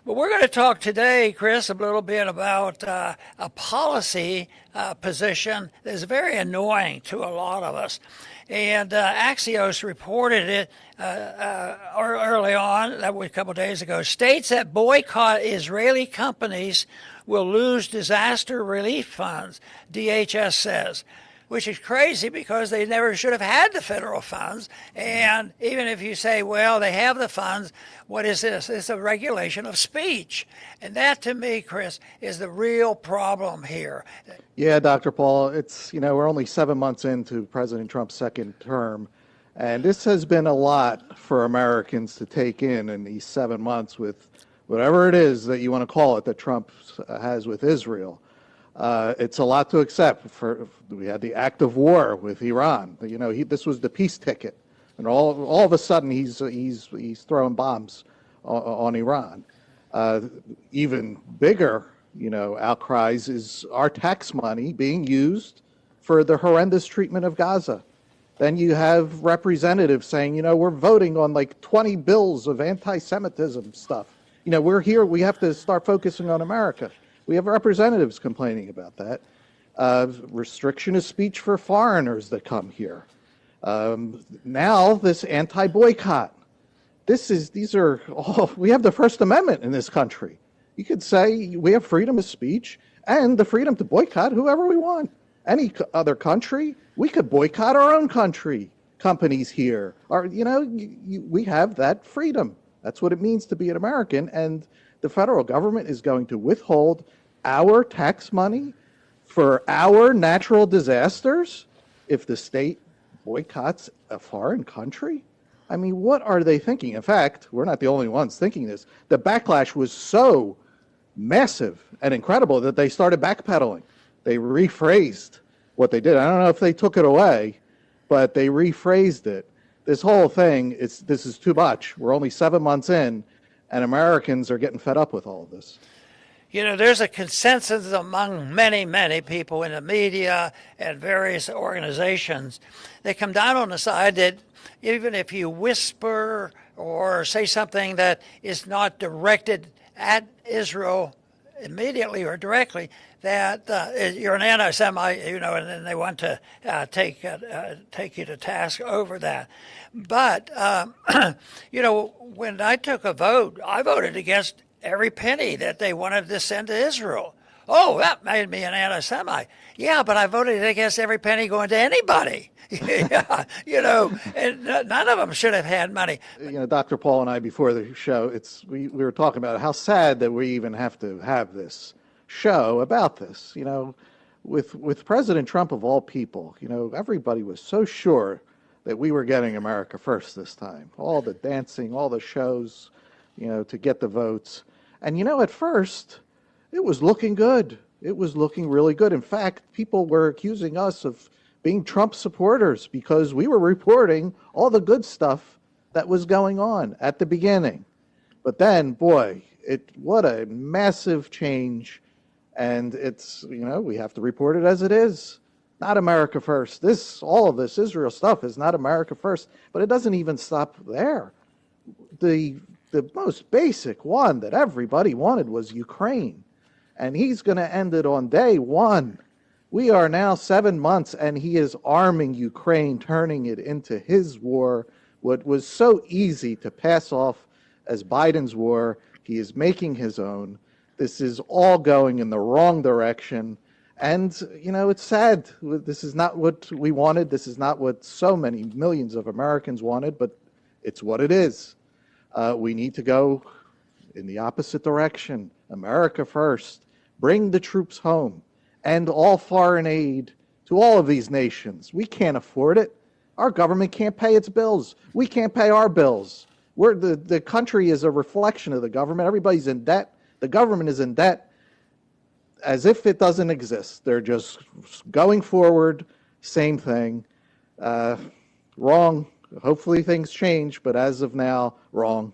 But we're going to talk today, Chris, a little bit about a policy position that is very annoying to a lot of us. And Axios reported it early on, that was a couple of days ago. States that boycott Israeli companies will lose disaster relief funds, DHS says, which is crazy because they never should have had the federal funds. And even if you say, well, they have the funds, what is this? It's a regulation of speech. And that, to me, Chris, is the real problem here. Yeah, Dr. Paul, we're only 7 months into President Trump's second term. And this has been a lot for Americans to take in these 7 months with whatever it is that you want to call it that Trump has with Israel. It's a lot to accept. We had the act of war with Iran. This was the peace ticket, and all of a sudden he's throwing bombs on Iran. Even bigger, outcries is our tax money being used for the horrendous treatment of Gaza. Then you have representatives saying, we're voting on like 20 bills of anti-Semitism stuff. We're here. We have to start focusing on America. We have representatives complaining about that. Restriction of speech for foreigners that come here. Now this anti-boycott. We have the First Amendment in this country. You could say we have freedom of speech and the freedom to boycott whoever we want. Any other country, we could boycott our own country, companies here. We have that freedom. That's what it means to be an American. And the federal government is going to withhold our tax money for our natural disasters if the state boycotts a foreign country? I mean, what are they thinking? In fact, we're not the only ones thinking this. The backlash was so massive and incredible that they started backpedaling. They rephrased what they did. I don't know if they took it away, but they rephrased it. This whole thing, this is too much. We're only 7 months in, and Americans are getting fed up with all of this. There's a consensus among many, many people in the media and various organizations that come down on the side that even if you whisper or say something that is not directed at Israel immediately or directly, that you're an anti-Semite, and then they want to take you to task over that. But, when I took a vote, I voted against every penny that they wanted to send to Israel. Oh, that made me an anti-Semite. Yeah, but I voted against every penny going to anybody. And none of them should have had money. Dr. Paul and I, before the show, we were talking about how sad that we even have to have this show about this. With President Trump of all people, everybody was so sure that we were getting America first this time. All the dancing, all the shows, to get the votes. And, at first, it was looking good. It was looking really good. In fact, people were accusing us of being Trump supporters because we were reporting all the good stuff that was going on at the beginning. But then, boy, what a massive change. And we have to report it as it is. Not America first. All of this Israel stuff is not America first. But it doesn't even stop there. The most basic one that everybody wanted was Ukraine. And he's going to end it on day one. We are now 7 months, and he is arming Ukraine, turning it into his war. What was so easy to pass off as Biden's war, he is making his own. This is all going in the wrong direction. And, it's sad. This is not what we wanted. This is not what so many millions of Americans wanted, but it's what it is. We need to go in the opposite direction. America first. Bring the troops home. End all foreign aid to all of these nations. We can't afford it. Our government can't pay its bills. We can't pay our bills. The country is a reflection of the government. Everybody's in debt. The government is in debt as if it doesn't exist. They're just going forward, same thing. Wrong. Hopefully things change, but as of now, wrong.